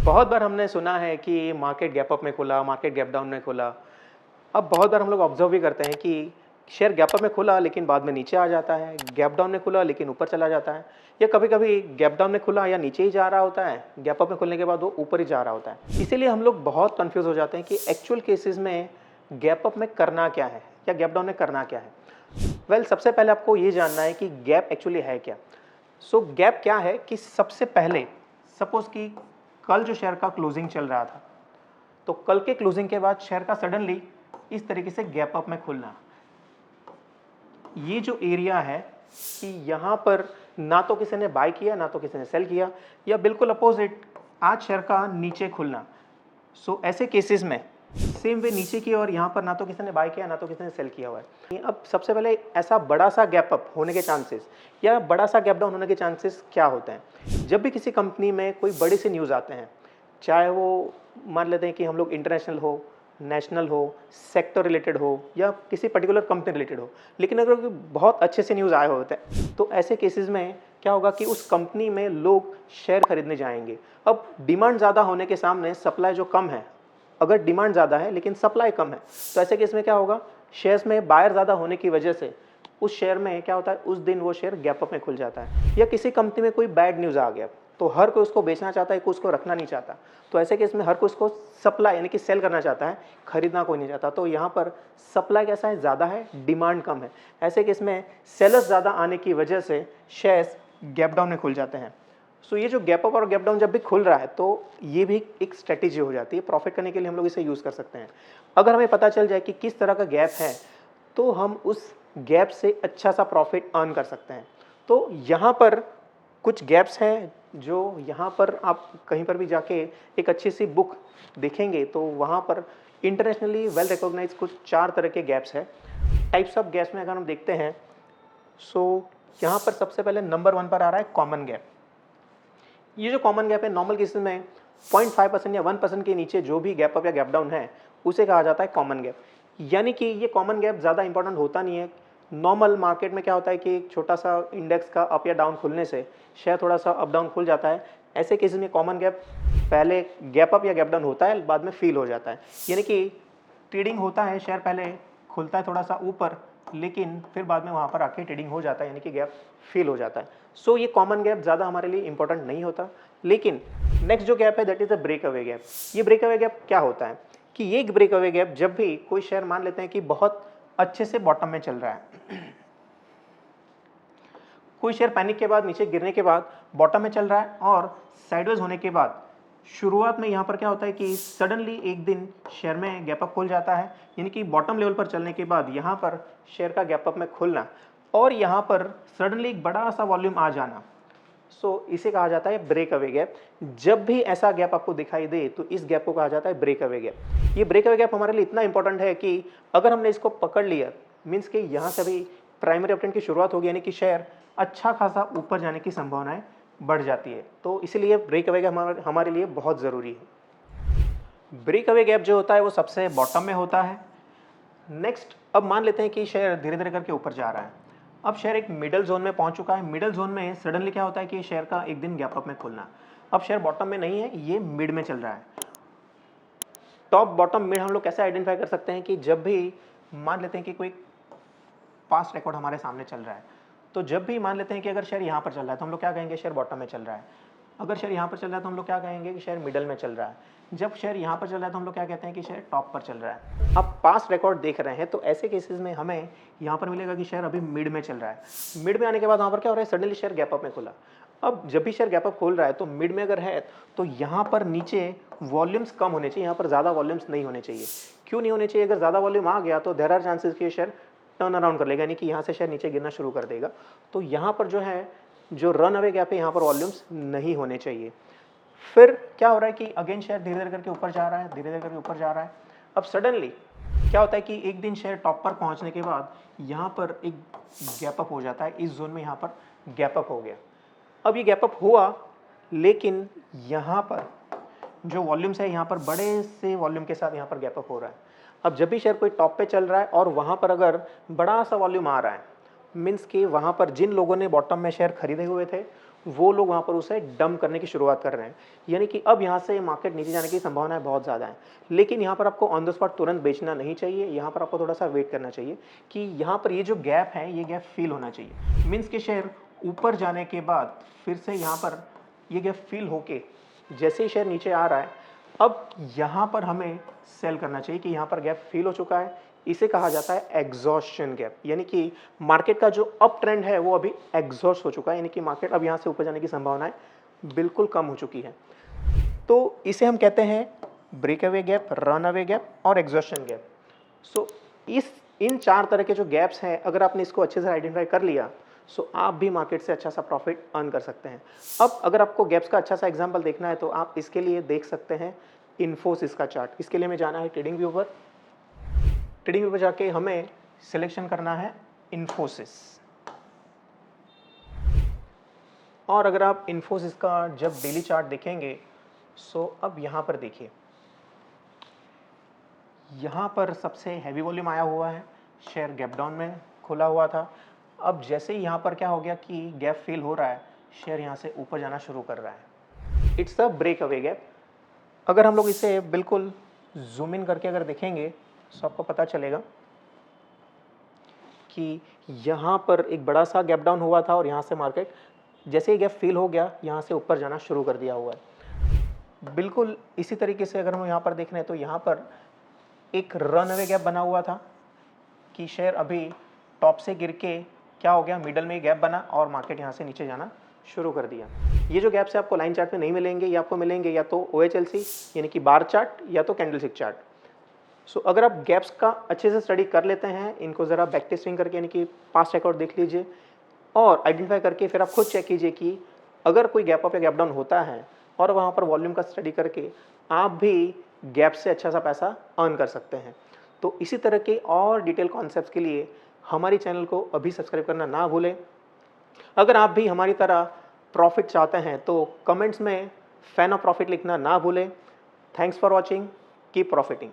बहुत बार हमने सुना है कि मार्केट गैप अप में खुला, मार्केट गैप डाउन में खुला। अब बहुत बार हम लोग ऑब्जर्व भी करते हैं कि शेयर गैप अप में खुला लेकिन बाद में नीचे आ जाता है, गैप डाउन में खुला लेकिन ऊपर चला जाता है, या कभी-कभी गैप डाउन में खुला या नीचे ही जा रहा होता है, गैप अप में खुलने के बाद वो ऊपर ही जा रहा होता है। इसीलिए हम लोग बहुत कन्फ्यूज़ हो जाते हैं कि एक्चुअल केसेज़ में गैप अप में करना क्या है या गैप डाउन में करना क्या है? सबसे पहले आपको ये जानना है कि गैप एक्चुअली है क्या? गैप क्या है कि सबसे पहले सपोज़ कि कल जो शेयर का क्लोजिंग चल रहा था, तो कल के क्लोजिंग के बाद शेयर का सडनली इस तरीके से गैप अप में खुलना। ये जो एरिया है कि यहाँ पर ना तो किसी ने बाय किया, ना तो किसी ने सेल किया, या बिल्कुल अपोजिट आज शेयर का नीचे खुलना। ऐसे केसेस में सेम वे नीचे की और यहाँ पर ना तो किसी ने बाय किया, ना तो किसी ने सेल किया हुआ है। अब सबसे पहले ऐसा बड़ा सा गैप अप होने के चांसेस या बड़ा सा गैप डाउन होने के चांसेस क्या होते हैं? जब भी किसी कंपनी में कोई बड़े से न्यूज़ आते हैं, चाहे वो मान लेते हैं कि हम लोग इंटरनेशनल हो, नेशनल हो, सेक्टर रिलेटेड हो या किसी पर्टिकुलर कंपनी रिलेटेड हो, लेकिन अगर कोई बहुत अच्छे से न्यूज़ आए होते हैं, तो ऐसे केसेस में क्या होगा कि उस कंपनी में लोग शेयर खरीदने जाएंगे। अब डिमांड ज़्यादा होने के सामने सप्लाई जो कम है, अगर डिमांड ज़्यादा है लेकिन सप्लाई कम है, तो ऐसे केस में क्या होगा, शेयर्स में बायर ज़्यादा होने की वजह से उस शेयर में क्या होता है, उस दिन वो शेयर गैप अप में खुल जाता है। या किसी कंपनी में कोई बैड न्यूज़ आ गया, तो हर कोई उसको बेचना चाहता है, कोई उसको रखना नहीं चाहता। तो ऐसे केस में हर कोई उसको सप्लाई यानी कि सेल करना चाहता है, खरीदना कोई नहीं चाहता। तो यहाँ पर सप्लाई कैसा है, ज़्यादा है, डिमांड कम है। ऐसे केस में सेलर्स ज़्यादा आने की वजह से शेयर्स गैप डाउन में खुल जाते हैं। ये जो गैप अप और गैप डाउन जब भी खुल रहा है, तो ये भी एक स्ट्रेटेजी हो जाती है। प्रॉफिट करने के लिए हम लोग इसे यूज़ कर सकते हैं। अगर हमें पता चल जाए कि किस तरह का गैप है, तो हम उस गैप से अच्छा सा प्रॉफिट अर्न कर सकते हैं। तो यहाँ पर कुछ गैप्स हैं जो यहाँ पर आप कहीं पर भी जाके एक अच्छी सी बुक देखेंगे, तो वहाँ पर इंटरनेशनली वेल रिकॉग्नाइज्ड कुछ 4 तरह के गैप्स हैं। टाइप्स ऑफ गैप्स में अगर हम देखते हैं, यहाँ पर सबसे पहले नंबर 1 पर आ रहा है कॉमन गैप। ये जो कॉमन गैप है, नॉर्मल केसेस में 0.5% या 1% के नीचे जो भी गैप अप या गैप डाउन है, उसे कहा जाता है कॉमन गैप। यानी कि ये कॉमन गैप ज़्यादा इंपॉर्टेंट होता नहीं है। नॉर्मल मार्केट में क्या होता है कि एक छोटा सा इंडेक्स का अप या डाउन खुलने से शेयर थोड़ा सा अप डाउन खुल जाता है। ऐसे केसेस में कॉमन गैप पहले गैप अप या गैप डाउन होता है, बाद में फील हो जाता है। यानी कि ट्रेडिंग होता है, शेयर पहले खुलता है थोड़ा सा ऊपर, लेकिन फिर बाद में वहाँ पर आके ट्रेडिंग हो जाता है, यानी कि गैप फिल हो जाता है। ये कॉमन गैप ज़्यादा हमारे लिए इंपॉर्टेंट नहीं होता। लेकिन नेक्स्ट जो गैप है, that is a break away gap. ये ब्रेक अवे गैप क्या होता है कि ये एक ब्रेक अवे गैप, जब भी कोई शेयर मान लेते हैं कि बहुत अच्छे से बॉटम में चल रहा है, कोई शेयर पैनिक के बाद, नीचे गिरने के बाद बॉटम में चल रहा है, और साइडवेज होने के बाद शुरुआत में यहाँ पर क्या होता है कि सडनली एक दिन शेयर में गैप अप खुल जाता है। यानी कि बॉटम लेवल पर चलने के बाद यहाँ पर शेयर का गैप अप में खुलना, और यहाँ पर सडनली एक बड़ा सा वॉल्यूम आ जाना। इसे कहा जाता है ब्रेक अवे गैप। जब भी ऐसा गैप आपको दिखाई दे, तो इस गैप को कहा जाता है ब्रेक अवे गैप। ये ब्रेक अवे गैप हमारे लिए इतना इंपॉर्टेंट है कि अगर हमने इसको पकड़ लिया, मीन्स कि यहाँ से भी प्राइमरी अपट्रेंड की शुरुआत होगी, यानी कि शेयर अच्छा खासा ऊपर जाने की संभावनाएं बढ़ जाती है। तो इसलिए ब्रेक अवे गैप हमारे लिए बहुत ज़रूरी है। ब्रेक अवे गैप जो होता है वो सबसे बॉटम में होता है। नेक्स्ट, अब मान लेते हैं कि शेयर धीरे धीरे करके ऊपर जा रहा है। अब शेयर एक मिडल जोन में पहुंच चुका है। मिडल जोन में सडनली क्या होता है कि शेयर का एक दिन गैप अप में खुलना। अब शेयर बॉटम में नहीं है, ये मिड में चल रहा है। टॉप बॉटम मिड हम लोग कैसे आइडेंटिफाई कर सकते हैं कि जब भी मान लेते हैं कि कोई पास्ट रिकॉर्ड हमारे सामने चल रहा है, तो जब भी मान लेते हैं कि अगर शेयर यहाँ पर चल रहा है, तो हम लोग क्या कहेंगे, शेयर बॉटम में चल रहा है। अगर शेयर यहाँ पर चल रहा है, तो हम लोग क्या कहेंगे कि शेयर मिडल में चल रहा है। जब शेयर यहाँ पर चल रहा है, तो हम लोग क्या कहते हैं कि शेयर टॉप पर चल रहा है। अब पास्ट रिकॉर्ड देख रहे हैं, तो ऐसे केसेस में हमें यहाँ पर मिलेगा कि शेयर अभी मिड में चल रहा है। मिड में आने के बाद वहाँ पर क्या हो रहा है, सडनली शेयर गैप अप में खुला। अब जब भी शेयर गैप अप खोल रहा है, तो मिड में अगर है, तो यहाँ पर नीचे वॉल्यूम्स कम होने चाहिए, यहाँ पर ज़्यादा वॉल्यूम्स नहीं होने चाहिए। क्यों नहीं होने चाहिए? अगर ज़्यादा वॉल्यूम आ गया, तो देयर आर चांसेस कि शेयर टर्न अराउंड कर लेगा, यानी कि यहाँ से शेयर नीचे गिरना शुरू कर देगा। तो यहाँ पर जो है, जो रन अवे गैप है, यहाँ पर वॉल्यूम्स नहीं होने चाहिए। फिर क्या हो रहा है कि अगेन शेयर धीरे धीरे करके ऊपर जा रहा है, धीरे धीरे करके ऊपर जा रहा है। अब सडनली क्या होता है कि एक दिन शेयर टॉप पर पहुंचने के बाद यहाँ पर एक गैप अप हो जाता है। इस जोन में यहाँ पर गैप अप हो गया। अब ये गैप अप हुआ, लेकिन यहाँ पर जो वॉल्यूम्स है, यहाँ पर बड़े से वॉल्यूम के साथ यहाँ पर गैप अप हो रहा है। अब जब भी शेयर कोई टॉप पे चल रहा है और वहाँ पर अगर बड़ा सा वॉल्यूम आ रहा है, मीन्स कि वहाँ पर जिन लोगों ने बॉटम में शेयर खरीदे हुए थे, वो लोग वहाँ पर उसे डंप करने की शुरुआत कर रहे हैं। यानी कि अब यहाँ से मार्केट नीचे जाने की संभावनाएँ बहुत ज़्यादा हैं। लेकिन यहाँ पर आपको ऑन द स्पॉट तुरंत बेचना नहीं चाहिए, यहाँ पर आपको थोड़ा-सा वेट करना चाहिए कि यहाँ पर ये जो गैप है, ये गैप फ़िल होना चाहिए। मीन्स कि शेयर ऊपर जाने के बाद फिर से यहाँ पर ये गैप फ़िल होके जैसे ही शेयर नीचे आ रहा है, अब यहाँ पर हमें सेल करना चाहिए कि यहाँ पर गैप फ़िल हो चुका है। इसे कहा जाता है एग्जॉस्शन गैप, यानी कि मार्केट का जो अप ट्रेंड है वो अभी एग्जॉस्ट हो चुका है, यानी कि मार्केट अब यहाँ से ऊपर जाने की संभावनाएं बिल्कुल कम हो चुकी है। तो इसे हम कहते हैं break away gap, run away gap और एग्जॉस्शन गैप। सो इन 4 तरह के जो गैप्स हैं, अगर आपने इसको अच्छे से आइडेंटिफाई कर लिया, सो आप भी मार्केट से अच्छा सा प्रॉफिट अर्न कर सकते हैं। अब अगर आपको गैप्स का अच्छा सा एग्जांपल देखना है तो आप इसके लिए देख सकते हैं इन्फोसिस का चार्ट। इसके लिए हमें जाना है ट्रेडिंग व्यू पर। ट्रेडिंग व्यू पर जाके हमें सिलेक्शन करना है इन्फोसिस। और अगर आप इन्फोसिस का जब डेली चार्ट देखेंगे, सो अब यहाँ पर देखिए, यहाँ पर सबसे हैवी वॉल्यूम आया हुआ है, शेयर गैप डाउन में खुला हुआ था। अब जैसे ही यहाँ पर क्या हो गया कि गैप फिल हो रहा है, शेयर यहाँ से ऊपर जाना शुरू कर रहा है। It's a break away gap. अगर हम लोग इसे बिल्कुल जूम इन करके अगर देखेंगे तो आपको पता चलेगा कि यहाँ पर एक बड़ा सा गैप डाउन हुआ था और यहाँ से मार्केट जैसे ही गैप फिल हो गया, यहाँ से ऊपर जाना शुरू कर दिया हुआ है। बिल्कुल इसी तरीके से अगर हम यहाँ पर देख रहे हैं तो यहाँ पर एक रन अवे गैप बना हुआ था कि शेयर अभी टॉप से गिर के क्या हो गया, मिडल में गैप बना और मार्केट यहाँ से नीचे जाना शुरू कर दिया। ये जो गैप्स है आपको लाइन चार्ट में नहीं मिलेंगे, ये आपको मिलेंगे या तो OHLC यानी कि बार चार्ट या तो कैंडलस्टिक चार्ट। सो अगर आप गैप्स का अच्छे से स्टडी कर लेते हैं, इनको ज़रा बैक टेस्टिंग करके यानी कि पास्ट रिकॉर्ड देख लीजिए और आइडेंटिफाई करके फिर आप खुद चेक कीजिए कि अगर कोई गैप अप या गैप डाउन होता है और वहाँ पर वॉल्यूम का स्टडी करके आप भी गैप से अच्छा सा पैसा अर्न कर सकते हैं। तो इसी तरह के और डिटेल कॉन्सेप्ट्स के लिए हमारी चैनल को अभी सब्सक्राइब करना ना भूलें। अगर आप भी हमारी तरह प्रॉफिट चाहते हैं तो कमेंट्स में फैन ऑफ प्रॉफिट लिखना ना भूलें। Thanks for watching, keep profiting.